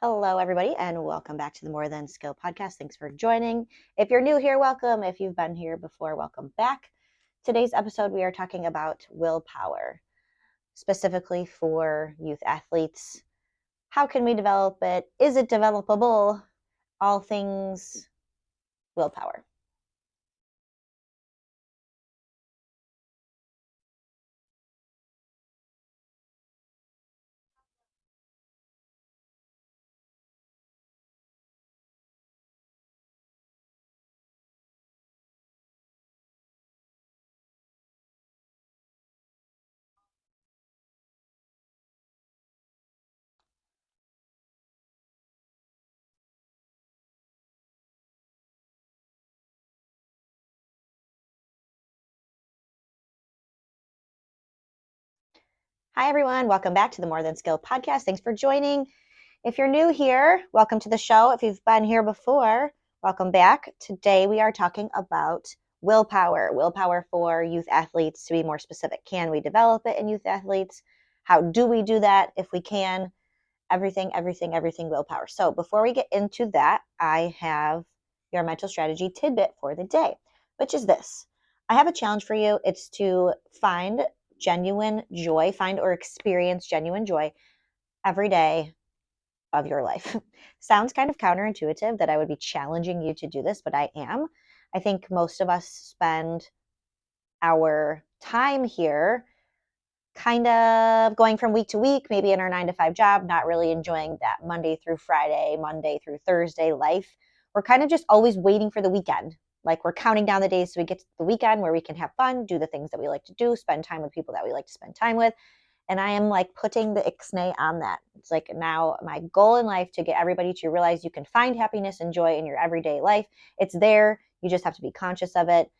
Hello, everybody, and welcome back to the More Than Skill podcast. Thanks for joining. If you're new here, welcome. If you've been here before, welcome back. Today's episode, we are talking about willpower, specifically for youth athletes. How can we develop it? Is it developable? All things willpower. Hi, everyone. Welcome back to the More Than Skill podcast. Thanks for joining. If you're new here, welcome to the show. If you've been here before, welcome back. Today we are talking about willpower for youth athletes. To be more specific, can we develop it in youth athletes? How do we do that if we can? Everything willpower. So before we get into that, I have your mental strategy tidbit for the day, which is this. I have a challenge for you. It's to find genuine joy, find or experience genuine joy every day of your life. Sounds kind of counterintuitive that I would be challenging you to do this, but I am. I think most of us spend our time here kind of going from week to week, maybe in our 9 to 5 job, not really enjoying that Monday through Friday, Monday through Thursday life. We're kind of just always waiting for the weekend. Like we're counting down the days so we get to the weekend where we can have fun, do the things that we like to do, spend time with people that we like to spend time with. And I am like putting the ixnay on that. It's like now my goal in life to get everybody to realize you can find happiness and joy in your everyday life. It's there. You just have to be conscious of it.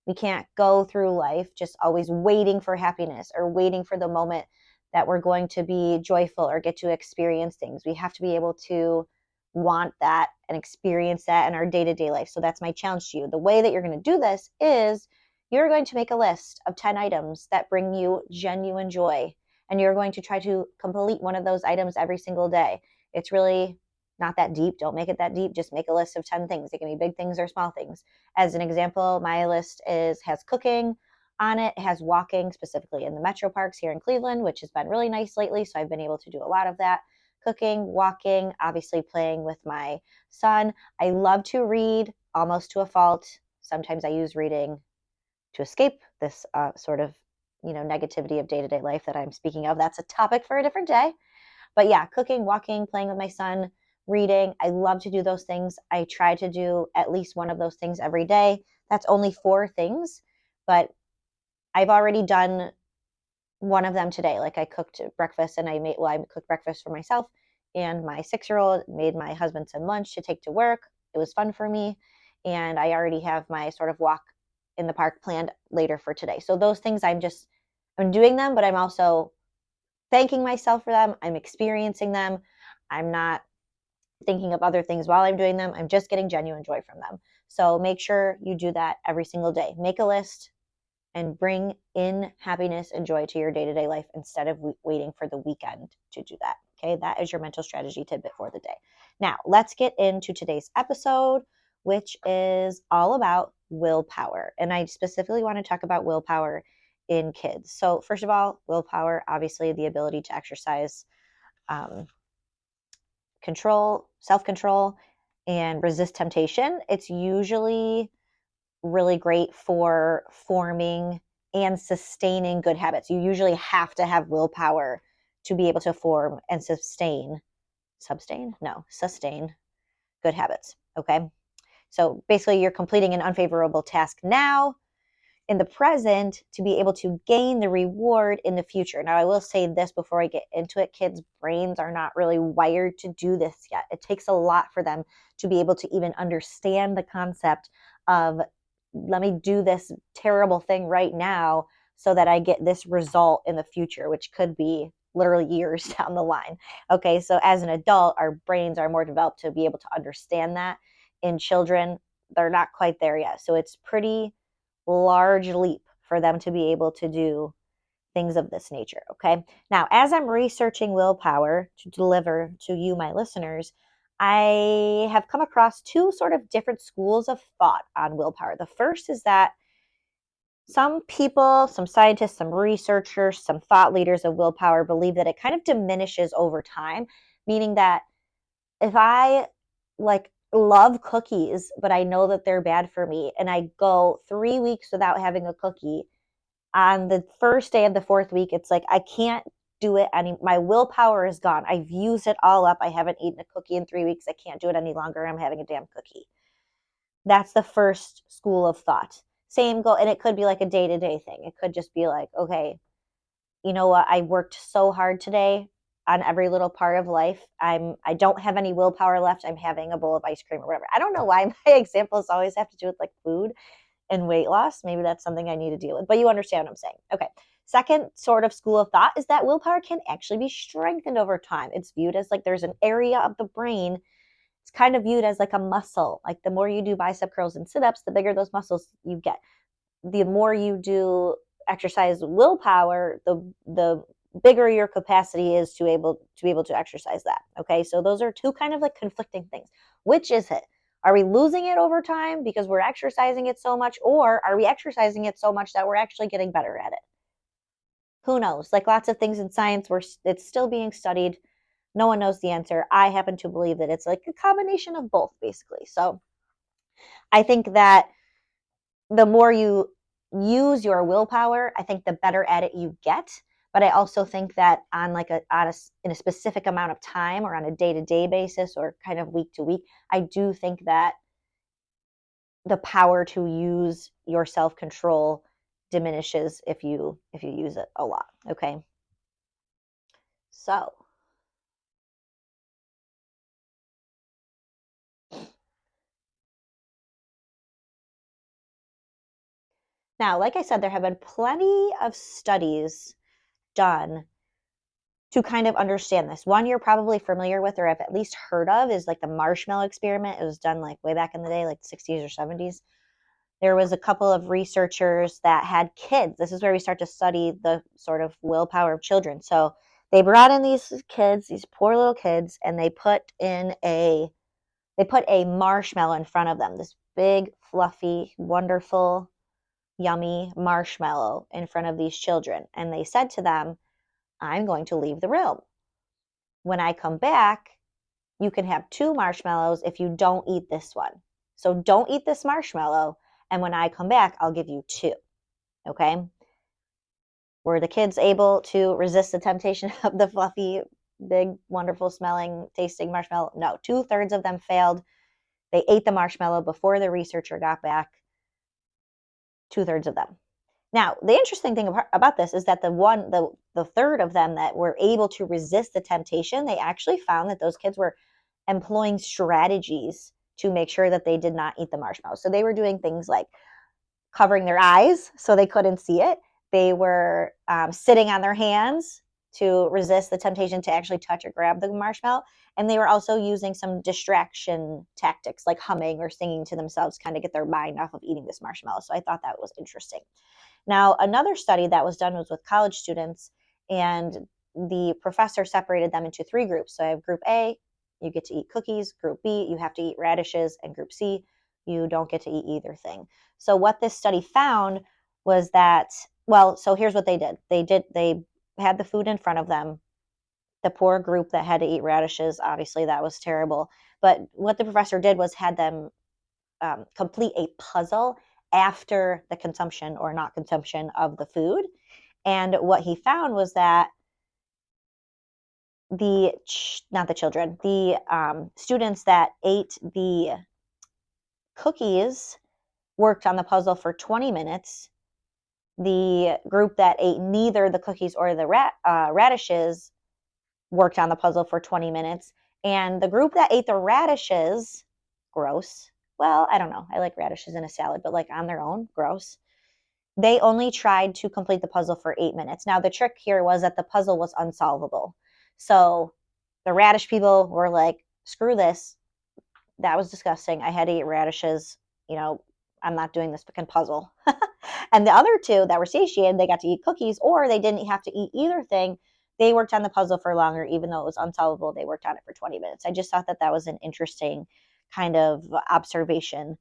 We can't go through life just always waiting for happiness or waiting for the moment that we're going to be joyful or get to experience things. We have to be able to want that and experience that in our day-to-day life. So that's my challenge to you. The way that you're going to do this is you're going to make a list of 10 items that bring you genuine joy, and you're going to try to complete one of those items every single day. It's really not that deep. Don't make it that deep. Just make a list of 10 things. It can be big things or small things. As an example, my list has cooking on it, has walking, specifically in the metro parks here in Cleveland, which has been really nice lately. So I've been able to do a lot of that. Cooking, walking, obviously playing with my son. I love to read almost to a fault. Sometimes I use reading to escape this sort of negativity of day-to-day life that I'm speaking of. That's a topic for a different day. But yeah, cooking, walking, playing with my son, reading. I love to do those things. I try to do at least one of those things every day. That's only 4 things, but I've already done one of them today. Like I cooked breakfast and I cooked breakfast for myself and my 6-year-old, made my husband some lunch to take to work. It was fun for me. And I already have my sort of walk in the park planned later for today. So those things I'm doing them, but I'm also thanking myself for them. I'm experiencing them. I'm not thinking of other things while I'm doing them. I'm just getting genuine joy from them. So make sure you do that every single day. Make a list and bring in happiness and joy to your day-to-day life instead of waiting for the weekend to do that. Okay, that is your mental strategy tidbit for the day. Now, let's get into today's episode, which is all about willpower. And I specifically want to talk about willpower in kids. So, first of all, willpower, obviously, the ability to exercise control, self-control, and resist temptation. It's usually really great for forming and sustaining good habits. You usually have to have willpower to be able to form and sustain good habits. Okay. So basically, you're completing an unfavorable task now in the present to be able to gain the reward in the future. Now, I will say this before I get into it. Kids' brains are not really wired to do this yet. It takes a lot for them to be able to even understand the concept of, let me do this terrible thing right now so that I get this result in the future, which could be literally years down the line. Okay, so as an adult, our brains are more developed to be able to understand that. In children, they're not quite there yet. So it's pretty large leap for them to be able to do things of this nature. Okay. Now, as I'm researching willpower to deliver to you, my listeners, I have come across two sort of different schools of thought on willpower. The first is that some people, some scientists, some researchers, some thought leaders of willpower believe that it kind of diminishes over time, meaning that if I like love cookies, but I know that they're bad for me, and I go 3 weeks without having a cookie, on the first day of the fourth week, it's like I can't do it any. My willpower is gone. I've used it all up. I haven't eaten a cookie in 3 weeks. I can't do it any longer. I'm having a damn cookie. That's the first school of thought. Same go, and it could be like a day to day thing. It could just be like, okay, you know what? I worked so hard today on every little part of life. I don't have any willpower left. I'm having a bowl of ice cream or whatever. I don't know why my examples always have to do with like food and weight loss. Maybe that's something I need to deal with, but you understand what I'm saying. Okay. Second sort of school of thought is that willpower can actually be strengthened over time. It's viewed as like there's an area of the brain. It's kind of viewed as like a muscle. Like the more you do bicep curls and sit-ups, the bigger those muscles you get. The more you do exercise willpower, the bigger your capacity is to be able to exercise that. Okay, so those are two kind of like conflicting things. Which is it? Are we losing it over time because we're exercising it so much, or are we exercising it so much that we're actually getting better at it? Who knows? Like lots of things in science, where it's still being studied. No one knows the answer. I happen to believe that it's like a combination of both, basically. So I think that the more you use your willpower, I think the better at it you get. But I also think that on like in a specific amount of time, or on a day-to-day basis, or kind of week to week, I do think that the power to use your self-control diminishes if you use it a lot. Okay. So now, like I said, there have been plenty of studies done to kind of understand this. One you're probably familiar with, or have at least heard of, is like the marshmallow experiment. It was done like way back in the day, like 60s or 70s. There was a couple of researchers that had kids. This is where we start to study the sort of willpower of children. So they brought in these kids, these poor little kids, and they put a marshmallow in front of them, this big, fluffy, wonderful, yummy marshmallow in front of these children. And they said to them, I'm going to leave the room. When I come back, you can have 2 marshmallows if you don't eat this one. So don't eat this marshmallow. And when I come back, I'll give you 2. Okay. Were the kids able to resist the temptation of the fluffy, big, wonderful smelling, tasting marshmallow? No, 2/3 of them failed. They ate the marshmallow before the researcher got back. 2/3 of them. Now, the interesting thing about this is that the third of them that were able to resist the temptation, they actually found that those kids were employing strategies to make sure that they did not eat the marshmallow. So they were doing things like covering their eyes so they couldn't see it. They were sitting on their hands to resist the temptation to actually touch or grab the marshmallow. And they were also using some distraction tactics like humming or singing to themselves, kind of get their mind off of eating this marshmallow. So I thought that was interesting. Now, another study that was done was with college students, and the professor separated them into 3 groups. So I have group A, you get to eat cookies. Group B, you have to eat radishes. And group C, you don't get to eat either thing. So what this study found was that, well, so here's what they did. They had the food in front of them. The poor group that had to eat radishes, obviously that was terrible. But what the professor did was had them complete a puzzle after the consumption or not consumption of the food. And what he found was that not the children, the students that ate the cookies worked on the puzzle for 20 minutes. The group that ate neither the cookies or the radishes worked on the puzzle for 20 minutes. And the group that ate the radishes, gross. Well, I don't know. I like radishes in a salad, but like on their own, gross. They only tried to complete the puzzle for 8 minutes. Now, the trick here was that the puzzle was unsolvable. So the radish people were like, screw this. That was disgusting. I had to eat radishes. I'm not doing this fucking puzzle. And the other two that were satiated, they got to eat cookies, or they didn't have to eat either thing. They worked on the puzzle for longer, even though it was unsolvable. They worked on it for 20 minutes. I just thought that that was an interesting kind of observation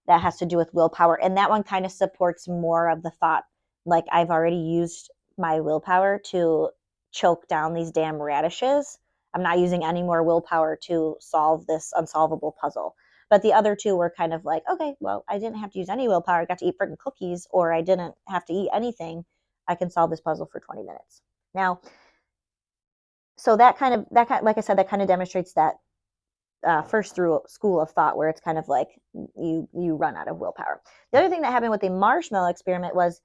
that has to do with willpower. And that one kind of supports more of the thought, like, I've already used my willpower to choke down these damn radishes. I'm not using any more willpower to solve this unsolvable puzzle. But the other two were kind of like, okay, well, I didn't have to use any willpower. I got to eat freaking cookies, or I didn't have to eat anything. I can solve this puzzle for 20 minutes. Now, so like I said, that kind of demonstrates that first through school of thought, where it's kind of like you run out of willpower. The other thing that happened with the marshmallow experiment was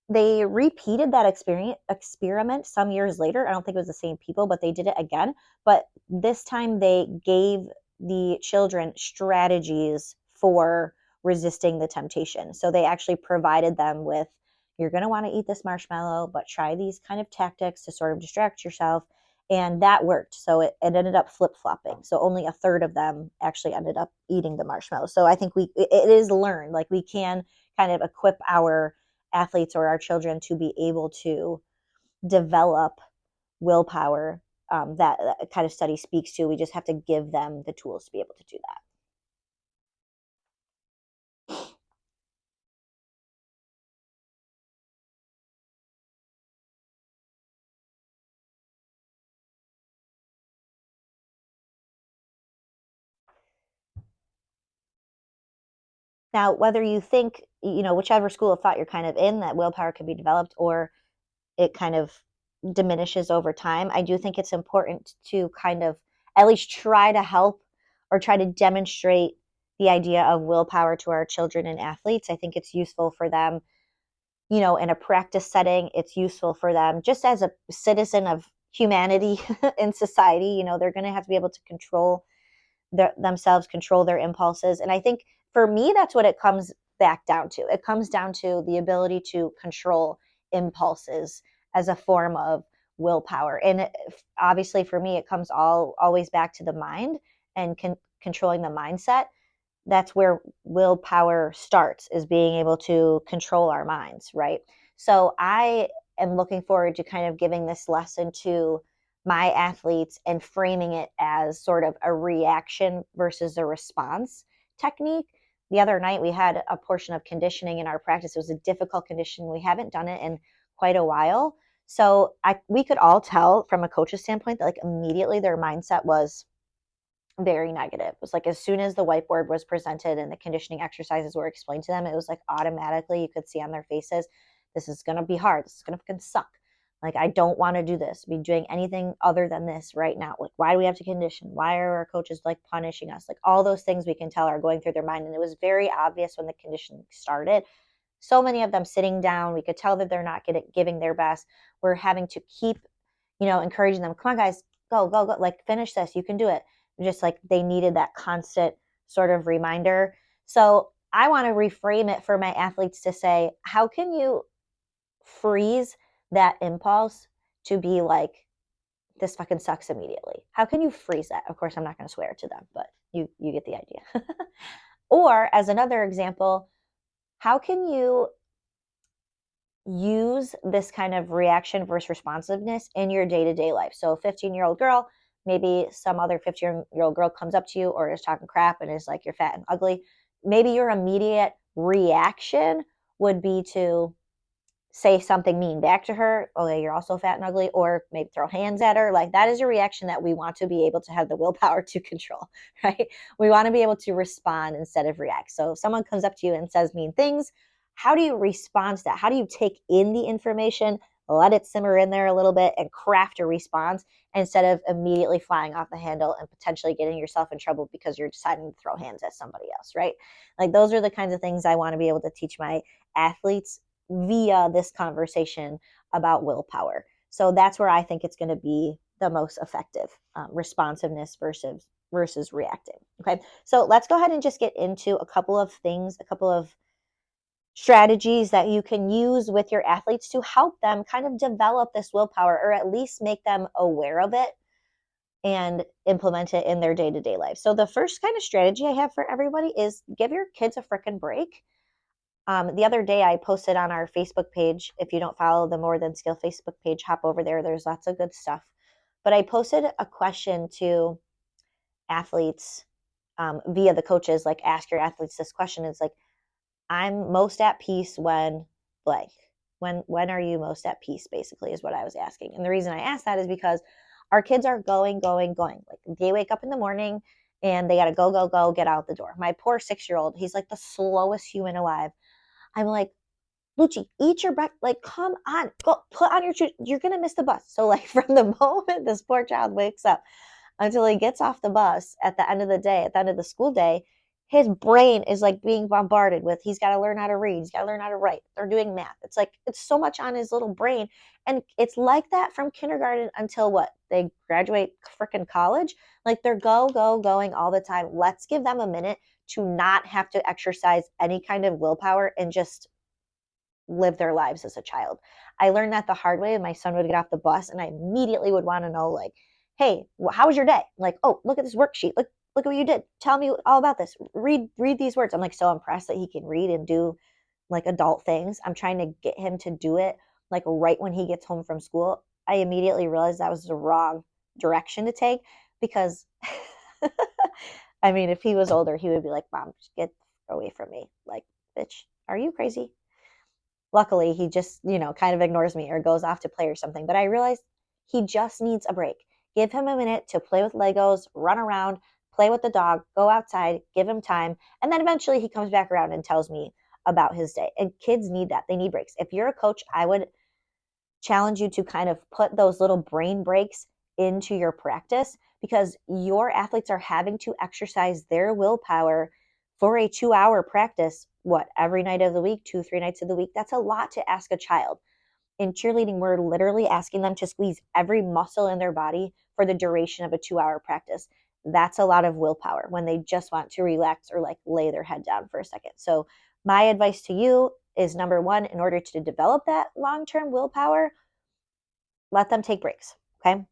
they repeated that experiment some years later. I don't think it was the same people, but they did it again. But this time they gave the children strategies for resisting the temptation. So they actually provided them with, you're going to want to eat this marshmallow, but try these kind of tactics to sort of distract yourself. And that worked. So it ended up flip-flopping. So only a third of them actually ended up eating the marshmallow. So I think it is learned. Like, we can kind of equip our athletes or our children to be able to develop willpower, that kind of study speaks to. We just have to give them the tools to be able to do that. Now, whether you think, whichever school of thought you're kind of in, that willpower can be developed, or it kind of diminishes over time, I do think it's important to kind of at least try to help or try to demonstrate the idea of willpower to our children and athletes. I think it's useful for them, in a practice setting. It's useful for them just as a citizen of humanity in society. They're going to have to be able to control themselves, control their impulses. And I think for me, that's what it comes back down to. It comes down to the ability to control impulses as a form of willpower. And obviously for me, it comes always back to the mind and controlling the mindset. That's where willpower starts, is being able to control our minds, right? So I am looking forward to kind of giving this lesson to my athletes and framing it as sort of a reaction versus a response technique. The other night we had a portion of conditioning in our practice. It was a difficult condition. We haven't done it in quite a while. So we could all tell from a coach's standpoint that, like, immediately their mindset was very negative. It was like, as soon as the whiteboard was presented and the conditioning exercises were explained to them, it was like automatically you could see on their faces, this is going to be hard. This is going to fucking suck. Like, I don't want to do this, be doing anything other than this right now. Like, why do we have to condition? Why are our coaches like punishing us? Like, all those things we can tell are going through their mind. And it was very obvious when the conditioning started. So many of them sitting down, we could tell that they're not giving their best. We're having to keep, encouraging them. Come on, guys, go, go, go. Like, finish this. You can do it. Just like they needed that constant sort of reminder. So I want to reframe it for my athletes to say, how can you freeze that impulse to be like, this fucking sucks immediately? How can you freeze that? Of course, I'm not going to swear to them, but you get the idea. Or as another example, how can you use this kind of reaction versus responsiveness in your day-to-day life? So 15-year-old girl, maybe some other 15-year-old girl comes up to you or is talking crap and is like, you're fat and ugly. Maybe your immediate reaction would be to say something mean back to her. Oh, you're also fat and ugly. Or maybe throw hands at her. Like, that is a reaction that we want to be able to have the willpower to control, right? We want to be able to respond instead of react. So if someone comes up to you and says mean things, how do you respond to that? How do you take in the information, let it simmer in there a little bit, and craft a response instead of immediately flying off the handle and potentially getting yourself in trouble because you're deciding to throw hands at somebody else, right? Like, those are the kinds of things I want to be able to teach my athletes via this conversation about willpower. So that's where I think it's going to be the most effective, responsiveness versus reacting. Okay, so let's go ahead and just get into a couple of things, a couple of strategies that you can use with your athletes to help them kind of develop this willpower, or at least make them aware of it and implement it in their day-to-day life. So the first kind of strategy I have for everybody is give your kids a freaking break. The other day I posted on our Facebook page. If you don't follow the More Than Skill Facebook page, hop over there. There's lots of good stuff. But I posted a question to athletes via the coaches, like ask your athletes this question. It's like, I'm most at peace when blank. When are you most at peace, basically, is what I was asking. And the reason I asked that is because our kids are going. Like they wake up in the morning and they gotta go, get out the door. My poor 6-year-old, he's like the slowest human alive. I'm like, Lucci, eat your breakfast. Like, come on, go put on your shoes. You're gonna miss the bus. So like from the moment this poor child wakes up until he gets off the bus at the end of the day, at the end of the school day, his brain is like being bombarded with he's got to learn how to read, he's got to learn how to write. They're doing math. It's like it's so much on his little brain. And it's like that from kindergarten until what? They graduate freaking college. Like they're going all the time. Let's give them a minute to not have to exercise any kind of willpower and just live their lives as a child. I learned that the hard way. My son would get off the bus and I immediately would want to know, like, hey, how was your day? Like, oh, look at this worksheet. Look at what you did. Tell me all about this. Read these words. I'm like so impressed that he can read and do like adult things. I'm trying to get him to do it like right when he gets home from school. I immediately realized that was the wrong direction to take because I mean, if he was older, he would be like, Mom, just get away from me. Like, bitch, are you crazy? Luckily, he just, kind of ignores me or goes off to play or something. But I realized he just needs a break. Give him a minute to play with Legos, run around, play with the dog, go outside, give him time. And then eventually he comes back around and tells me about his day. And kids need that. They need breaks. If you're a coach, I would challenge you to kind of put those little brain breaks into your practice because your athletes are having to exercise their willpower for a 2-hour practice, every night of the week, 2-3 nights of the week. That's a lot to ask a child. In cheerleading, we're literally asking them to squeeze every muscle in their body for the duration of a 2-hour practice. That's a lot of willpower when they just want to relax or like lay their head down for a second. So my advice to you is, number one, in order to develop that long-term willpower, let them take breaks. Okay.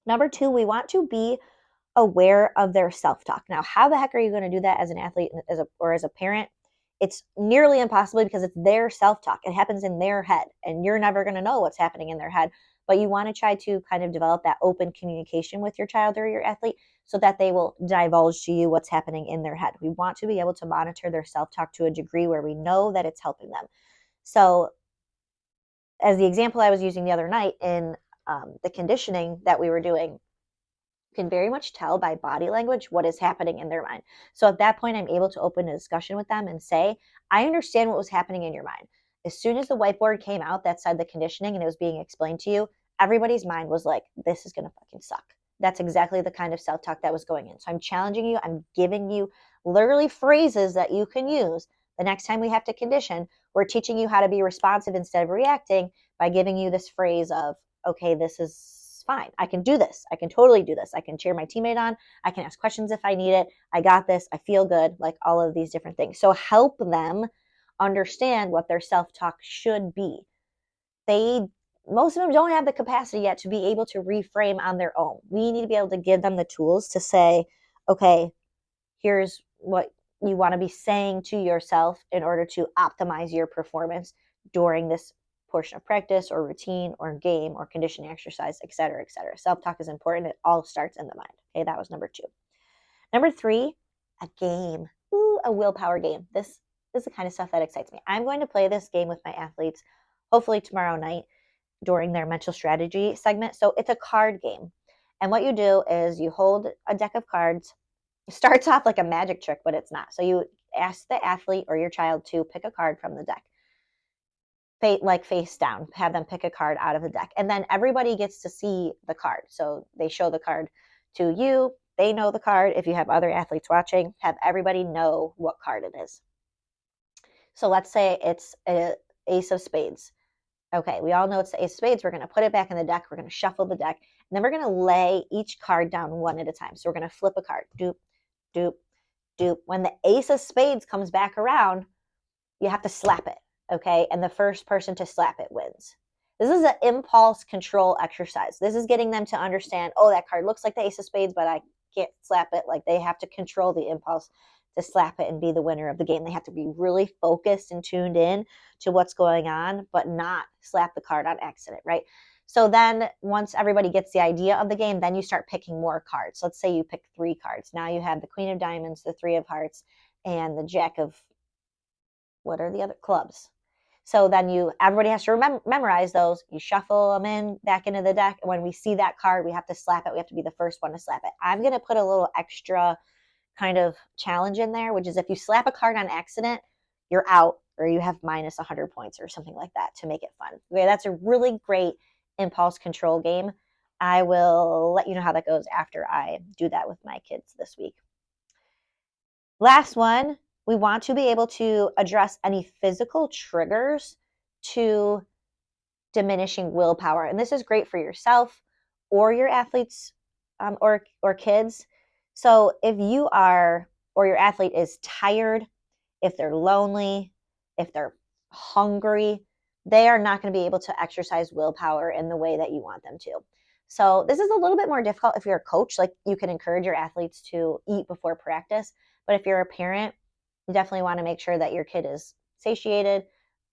Number two, we want to be aware of their self-talk. Now, how the heck are you going to do that as an athlete or as a parent? It's nearly impossible because it's their self-talk. It happens in their head, and you're never going to know what's happening in their head. But you want to try to kind of develop that open communication with your child or your athlete so that they will divulge to you what's happening in their head. We want to be able to monitor their self-talk to a degree where we know that it's helping them. So as the example I was using the other night in the conditioning that we were doing, can very much tell by body language what is happening in their mind. So at that point, I'm able to open a discussion with them and say, I understand what was happening in your mind. As soon as the whiteboard came out that said the conditioning and it was being explained to you, everybody's mind was like, this is going to fucking suck. That's exactly the kind of self-talk that was going in. So I'm challenging you. I'm giving you literally phrases that you can use the next time we have to condition. We're teaching you how to be responsive instead of reacting by giving you this phrase of, okay, this is fine. I can do this. I can totally do this. I can cheer my teammate on. I can ask questions if I need it. I got this. I feel good. Like all of these different things. So help them understand what their self-talk should be. Most of them don't have the capacity yet to be able to reframe on their own. We need to be able to give them the tools to say, okay, here's what you want to be saying to yourself in order to optimize your performance during this portion of practice or routine or game or conditioning exercise, et cetera, et cetera. Self-talk is important. It all starts in the mind. Okay, that was number two. Number three, a game. Ooh, a willpower game. This is the kind of stuff that excites me. I'm going to play this game with my athletes, hopefully tomorrow night during their mental strategy segment. So it's a card game. And what you do is you hold a deck of cards. It starts off like a magic trick, but it's not. So you ask the athlete or your child to pick a card from the deck. Face down, have them pick a card out of the deck. And then everybody gets to see the card. So they show the card to you. They know the card. If you have other athletes watching, have everybody know what card it is. So let's say it's an ace of spades. Okay, we all know it's the ace of spades. We're going to put it back in the deck. We're going to shuffle the deck. And then we're going to lay each card down one at a time. So we're going to flip a card. Doop, doop, doop. When the ace of spades comes back around, you have to slap it. Okay, and the first person to slap it wins. This is an impulse control exercise. This is getting them to understand, oh, that card looks like the ace of spades, but I can't slap it. Like they have to control the impulse to slap it and be the winner of the game. They have to be really focused and tuned in to what's going on, but not slap the card on accident, right? So then once everybody gets the idea of the game, then you start picking more cards. Let's say you pick 3 cards. Now you have the Queen of Diamonds, the 3 of Hearts, and the Jack of, what are the other clubs? So then everybody has to memorize those. You shuffle them back into the deck. And when we see that card, we have to slap it. We have to be the first one to slap it. I'm going to put a little extra kind of challenge in there, which is if you slap a card on accident, you're out, or you have minus 100 points or something like that to make it fun. Okay, that's a really great impulse control game. I will let you know how that goes after I do that with my kids this week. Last one, we want to be able to address any physical triggers to diminishing willpower. And this is great for yourself or your athletes or kids. So if you are, or your athlete is tired, if they're lonely, if they're hungry, they are not going to be able to exercise willpower in the way that you want them to. So this is a little bit more difficult if you're a coach. Like, you can encourage your athletes to eat before practice. But if you're a parent, you definitely want to make sure that your kid is satiated.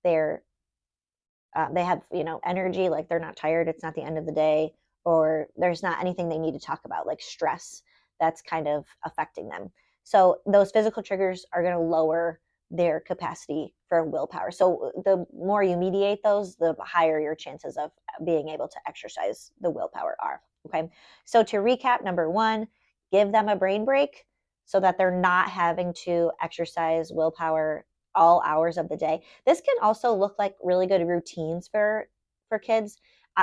They have, energy, like they're not tired. It's not the end of the day, or there's not anything they need to talk about, like stress that's kind of affecting them. So those physical triggers are going to lower their capacity for willpower. So the more you mediate those, the higher your chances of being able to exercise the willpower are. Okay. So to recap, number 1, give them a brain break so that they're not having to exercise willpower all hours of the day. This can also look like really good routines for kids.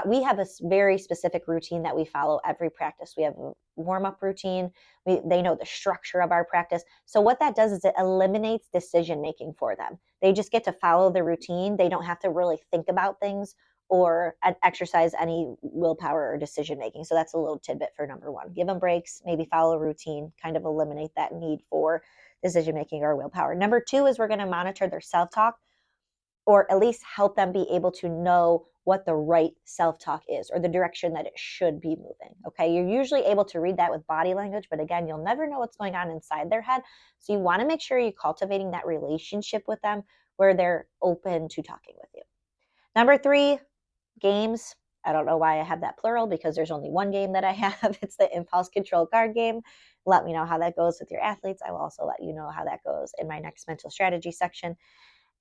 We have a very specific routine that we follow every practice. We have a warm-up routine. They know the structure of our practice. So what that does is it eliminates decision making for them. They just get to follow the routine. They don't have to really think about things or exercise any willpower or decision making. So that's a little tidbit for number 1. Give them breaks, maybe follow a routine, kind of eliminate that need for decision making or willpower. Number 2 is we're going to monitor their self-talk, or at least help them be able to know what the right self-talk is, or the direction that it should be moving. Okay, you're usually able to read that with body language, but again, you'll never know what's going on inside their head. So you want to make sure you're cultivating that relationship with them where they're open to talking with you. Number 3, games. I don't know why I have that plural, because there's only one game that I have. It's the impulse control card game. Let me know how that goes with your athletes. I will also let you know how that goes in my next mental strategy section.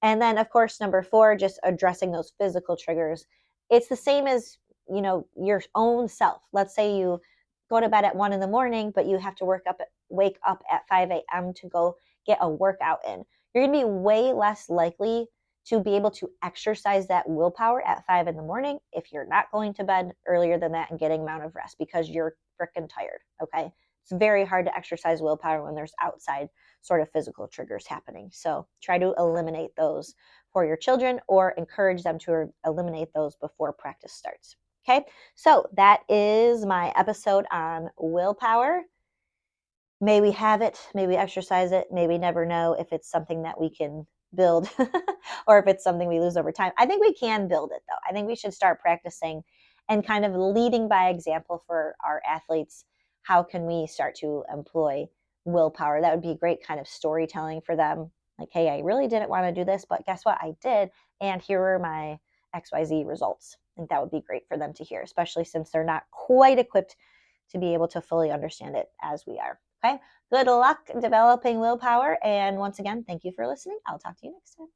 And then, of course, number 4, just addressing those physical triggers. It's the same as, your own self. Let's say you go to bed at 1 a.m, but you have to wake up at 5 a.m. to go get a workout in. You're going to be way less likely to be able to exercise that willpower at 5 a.m. if you're not going to bed earlier than that and getting amount of rest, because you're freaking tired. Okay. It's very hard to exercise willpower when there's outside sort of physical triggers happening. So try to eliminate those for your children, or encourage them to eliminate those before practice starts. Okay. So that is my episode on willpower. May we have it, may we exercise it, may we never know if it's something that we can build or if it's something we lose over time. I think we can build it, though. I think we should start practicing and kind of leading by example for our athletes. How can we start to employ willpower? That would be great kind of storytelling for them. Like, hey, I really didn't want to do this, but guess what? I did. And here are my XYZ results. I think that would be great for them to hear, especially since they're not quite equipped to be able to fully understand it as we are. Okay. Good luck developing willpower. And once again, thank you for listening. I'll talk to you next time.